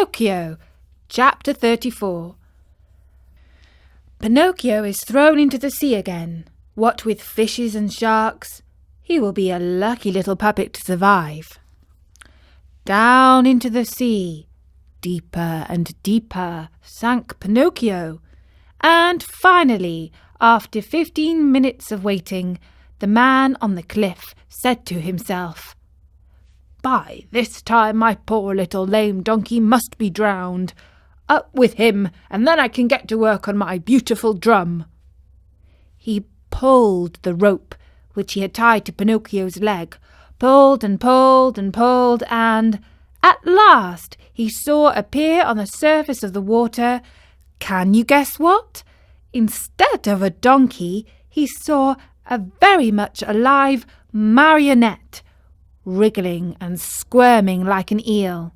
Pinocchio, Chapter 34. Pinocchio is thrown into the sea again. What with fishes and sharks, he will be a lucky little puppet to survive. Down into the sea, deeper and deeper, sank Pinocchio, and finally, after 15 minutes of waiting, the man on the cliff said to himself, "By this time my poor little lame donkey must be drowned. Up with him, and then I can get to work on my beautiful drum." He pulled the rope which he had tied to Pinocchio's leg, pulled and pulled and pulled, and at last he saw appear on the surface of the water, can you guess what? Instead of a donkey, he saw a very much alive marionette, wriggling and squirming like an eel.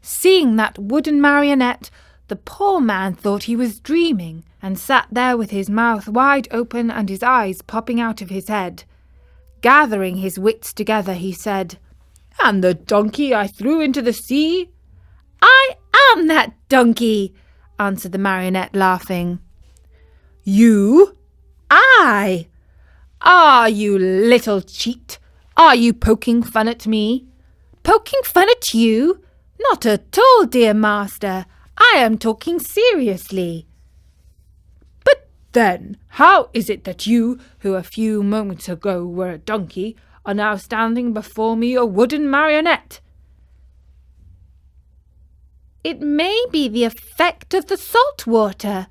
Seeing that wooden marionette, the poor man thought he was dreaming, and sat there with his mouth wide open and his eyes popping out of his head. Gathering his wits together, he said, "And the donkey I threw into the sea?" "I am that donkey," answered the marionette, laughing. "You?" "I." "Ah, you little cheat! Are you poking fun at me?" "Poking fun at you? Not at all, dear master. I am talking seriously." "But then, how is it that you, who a few moments ago were a donkey, are now standing before me a wooden marionette?" "It may be the effect of the salt water.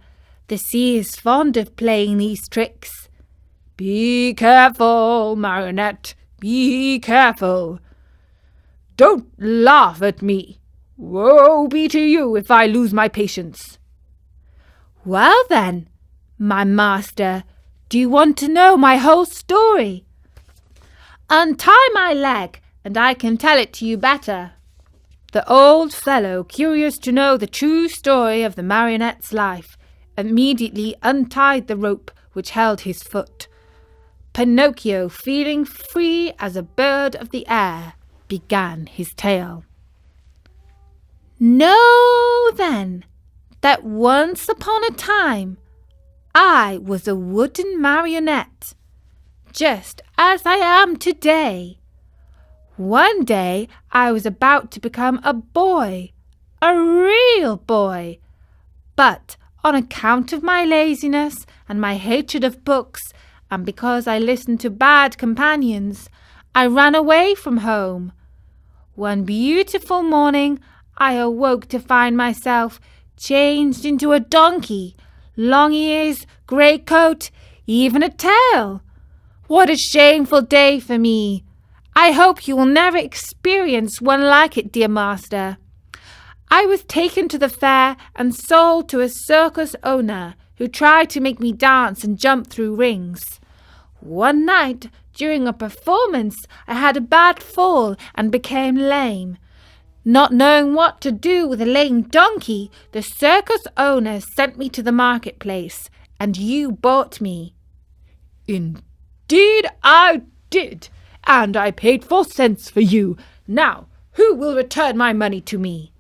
The sea is fond of playing these tricks." "Be careful, marionette, be careful. Don't laugh at me. Woe be to you if I lose my patience." "Well then, my master, do you want to know my whole story?" "Untie my leg, and I can tell it to you better." The old fellow, curious to know the true story of the marionette's life, immediately untied the rope which held his foot. Pinocchio, feeling free as a bird of the air, began his tale. "Know, then, that once upon a time I was a wooden marionette, just as I am today. One day I was about to become a boy, a real boy, but on account of my laziness and my hatred of books, and because I listened to bad companions, I ran away from home. One beautiful morning I awoke to find myself changed into a donkey, long ears, grey coat, even a tail. What a shameful day for me! I hope you will never experience one like it, dear master. I was taken to the fair and sold to a circus owner who tried to make me dance and jump through rings. One night, during a performance, I had a bad fall and became lame. Not knowing what to do with a lame donkey, the circus owner sent me to the marketplace, and you bought me." "Indeed I did, and I paid 4 cents for you. Now, who will return my money to me?"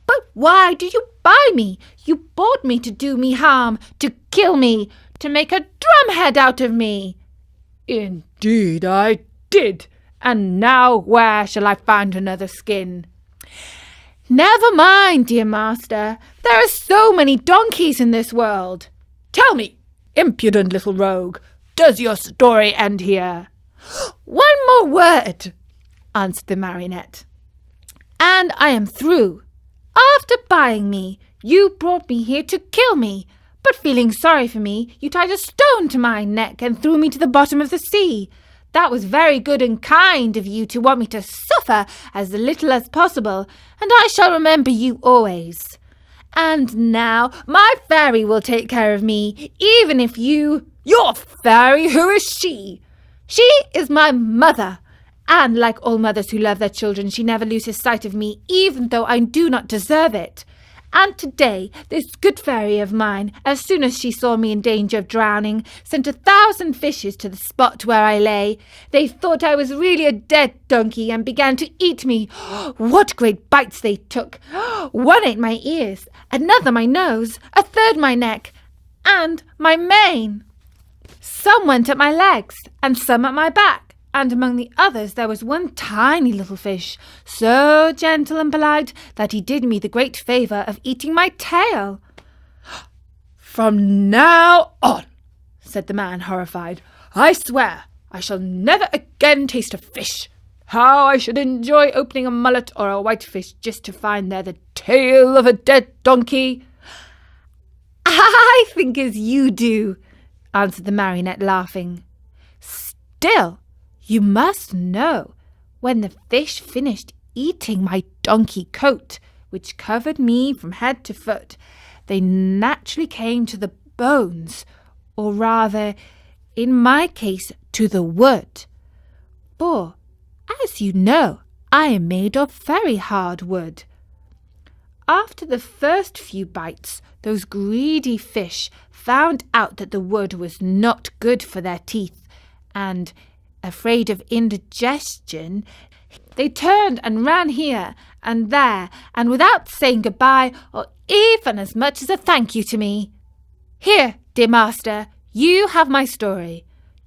"But why did you buy me? You bought me to do me harm, to kill me, to make a drumhead out of me." "Indeed I did, and now where shall I find another skin?" "Never mind, dear master. There are so many donkeys in this world." "Tell me, impudent little rogue, does your story end here?" "One more word," answered the marionette, "and I am through. After buying me, you brought me here to kill me, but feeling sorry for me, you tied a stone to my neck and threw me to the bottom of the sea. That was very good and kind of you to want me to suffer as little as possible, and I shall remember you always. And now my fairy will take care of me, even if you—" "Your fairy? Who is she?" "She is my mother, and like all mothers who love their children, she never loses sight of me, even though I do not deserve it. And today, this good fairy of mine, as soon as she saw me in danger of drowning, sent 1,000 fishes to the spot where I lay. They thought I was really a dead donkey and began to eat me. What great bites they took! One ate my ears, another my nose, a third my neck, and my mane. Some went at my legs, and some at my back. And among the others there was one tiny little fish, so gentle and polite that he did me the great favour of eating my tail. "From now on," said the man, horrified, "I swear I shall never again taste a fish. How I should enjoy opening a mullet or a whitefish just to find there the tail of a dead donkey." "I think as you do," answered the marionette, laughing. "Still, you must know, when the fish finished eating my donkey coat, which covered me from head to foot, they naturally came to the bones, or rather, in my case, to the wood. For, as you know, I am made of very hard wood. After the first few bites, those greedy fish found out that the wood was not good for their teeth, and afraid of indigestion, they turned and ran here and there, and without saying goodbye or even as much as a thank you to me. Here, dear master, you have my story.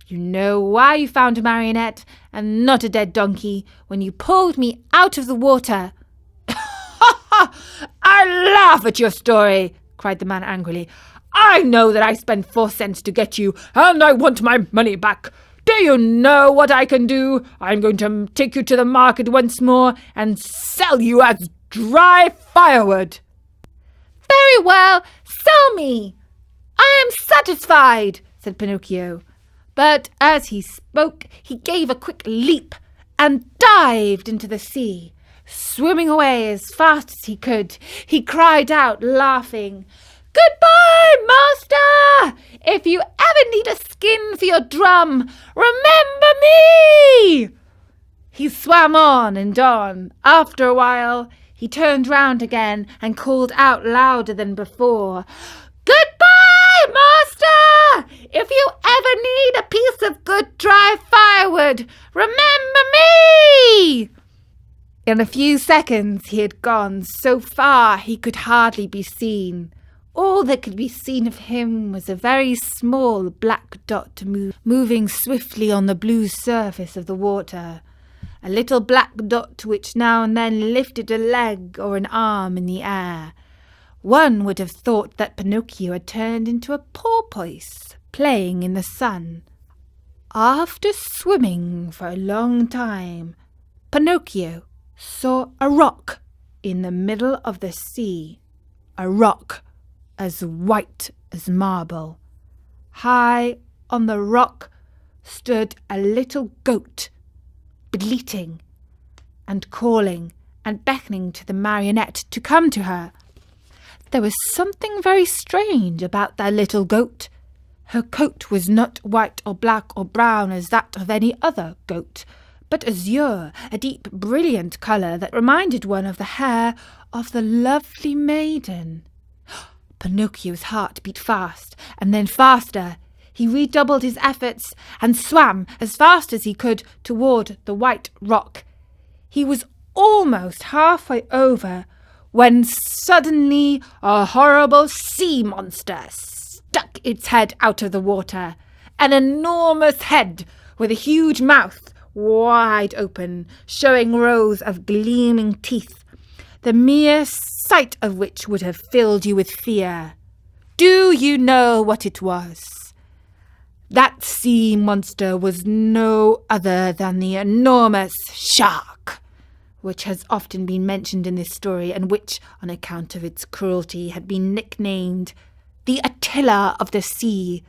You know why you found a marionette and not a dead donkey when you pulled me out of the water." "I laugh at your story," cried the man angrily. "I know that I spent 4 cents to get you, and I want my money back. Do you know what I can do? I'm going to take you to the market once more and sell you as dry firewood." "Very well, sell me. I am satisfied," said Pinocchio. But as he spoke, he gave a quick leap and dived into the sea. Swimming away as fast as he could, he cried out, laughing, "Goodbye, master! If you ever need a skin for your drum, remember me!" He swam on and on. After a while, he turned round again and called out louder than before, "Goodbye, master! If you ever need a piece of good dry firewood, remember me!" In a few seconds he had gone so far he could hardly be seen. All that could be seen of him was a very small black dot moving swiftly on the blue surface of the water, a little black dot which now and then lifted a leg or an arm in the air. One would have thought that Pinocchio had turned into a porpoise playing in the sun. After swimming for a long time, Pinocchio saw a rock in the middle of the sea, a rock as white as marble. High on the rock stood a little goat, bleating and calling and beckoning to the marionette to come to her. There was something very strange about that little goat. Her coat was not white or black or brown as that of any other goat, but azure, a deep, brilliant colour that reminded one of the hair of the lovely maiden. Pinocchio's heart beat fast, and then faster. He redoubled his efforts and swam as fast as he could toward the white rock. He was almost halfway over when suddenly a horrible sea monster stuck its head out of the water. An enormous head with a huge mouth wide open, showing rows of gleaming teeth, the mere sight of which would have filled you with fear. Do you know what it was? That sea monster was no other than the enormous shark, which has often been mentioned in this story and which, on account of its cruelty, had been nicknamed the Attila of the sea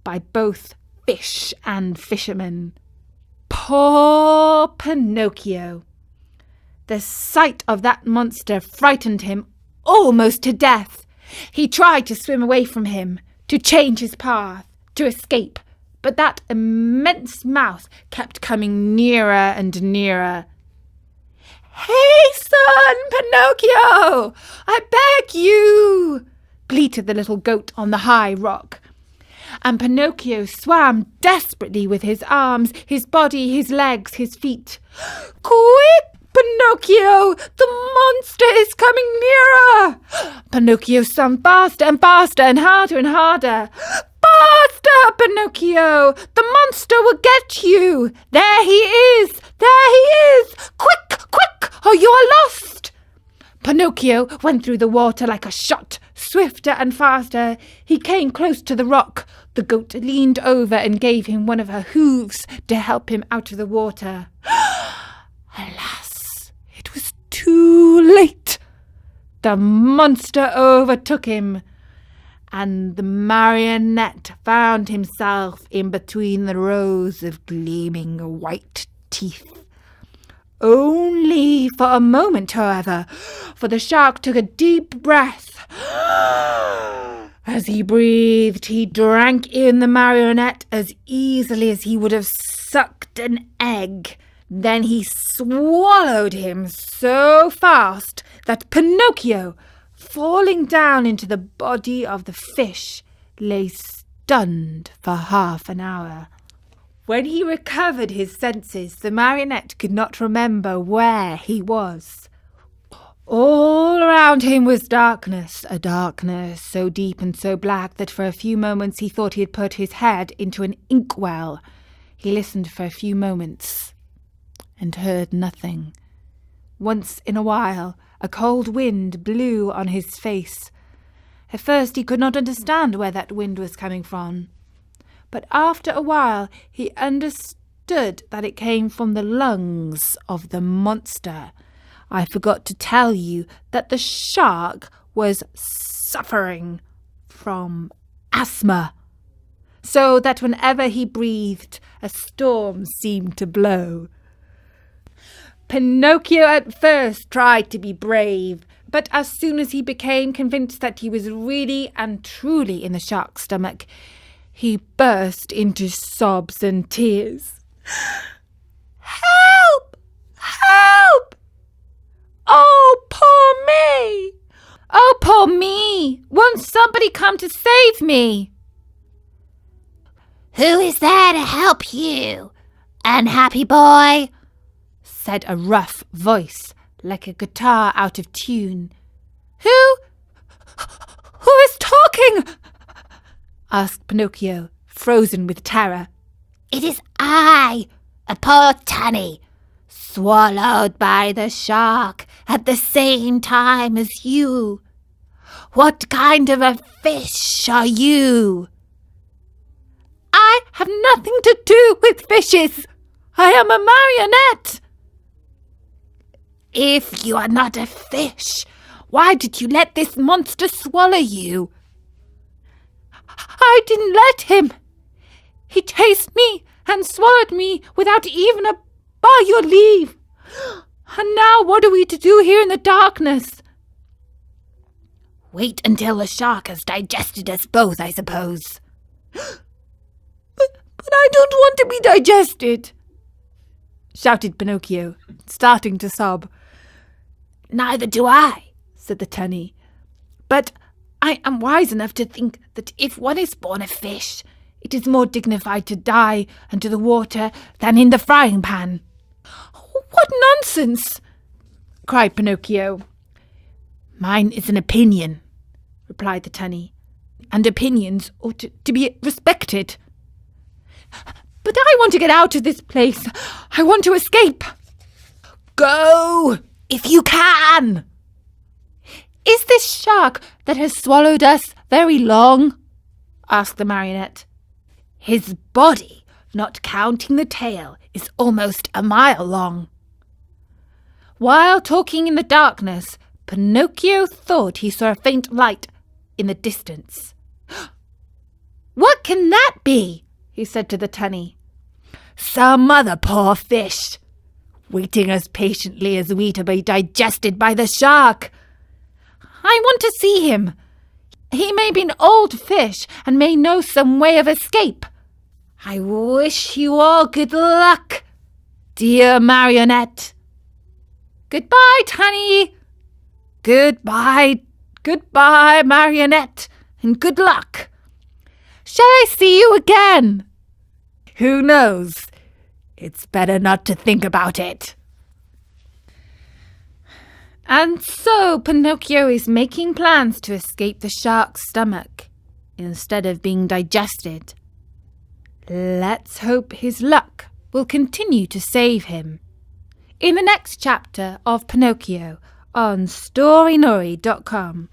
by both fish and fishermen. Poor Pinocchio! The sight of that monster frightened him almost to death. He tried to swim away from him, to change his path, to escape, but that immense mouth kept coming nearer and nearer. "Hey, son, Pinocchio! I beg you!" bleated the little goat on the high rock. And Pinocchio swam desperately with his arms, his body, his legs, his feet. "Quick, Pinocchio! The monster is coming nearer!" Pinocchio swam faster and faster and harder. "Faster, Pinocchio! The monster will get you! There he is! There he is! Quick, quick, or you are lost!" Pinocchio went through the water like a shot, swifter and faster. He came close to the rock. The goat leaned over and gave him one of her hooves to help him out of the water. Alas, it was too late. The monster overtook him, and the marionette found himself in between the rows of gleaming white teeth. Only for a moment, however, for the shark took a deep breath. As he breathed, he drank in the marionette as easily as he would have sucked an egg. Then he swallowed him so fast that Pinocchio, falling down into the body of the fish, lay stunned for half an hour. When he recovered his senses, the marionette could not remember where he was. All around him was darkness, a darkness so deep and so black that for a few moments he thought he had put his head into an inkwell. He listened for a few moments and heard nothing. Once in a while, a cold wind blew on his face. At first he could not understand where that wind was coming from. But after a while he understood that it came from the lungs of the monster. I forgot to tell you that the shark was suffering from asthma, so that whenever he breathed, a storm seemed to blow. Pinocchio at first tried to be brave, but as soon as he became convinced that he was really and truly in the shark's stomach, he burst into sobs and tears. "Help! Help! Oh, poor me! Oh, poor me! Won't somebody come to save me?" "Who is there to help you, unhappy boy?" said a rough voice, like a guitar out of tune. Who is talking?" asked Pinocchio, frozen with terror. "It is I, a poor tunny, swallowed by the shark at the same time as you. What kind of a fish are you?" "I have nothing to do with fishes. I am a marionette." "If you are not a fish, why did you let this monster swallow you?" "I didn't let him. He chased me and swallowed me without even a by your leave. And now what are we to do here in the darkness?" "Wait until the shark has digested us both, I suppose." But I don't want to be digested," shouted Pinocchio, starting to sob. "Neither do I," said the tunny. "But I am wise enough to think that if one is born a fish, it is more dignified to die under the water than in the frying pan." "What nonsense!" cried Pinocchio. "Mine is an opinion," replied the tunny, "and opinions ought to be respected." "But I want to get out of this place. I want to escape." "Go, if you can." "Is this shark that has swallowed us very long?" asked the marionette. "His body, not counting the tail, is almost a mile long." While talking in the darkness, Pinocchio thought he saw a faint light in the distance. "What can that be?" he said to the tunny. "Some other poor fish, waiting as patiently as we to be digested by the shark." "I want to see him. He may be an old fish and may know some way of escape." "I wish you all good luck, dear marionette." Goodbye, Tanny. Goodbye, Marionette, and good luck. Shall I see you again? Who knows? It's better not to think about it. And so Pinocchio is making plans to escape the shark's stomach instead of being digested. Let's hope his luck will continue to save him. In the next chapter of Pinocchio on storynori.com.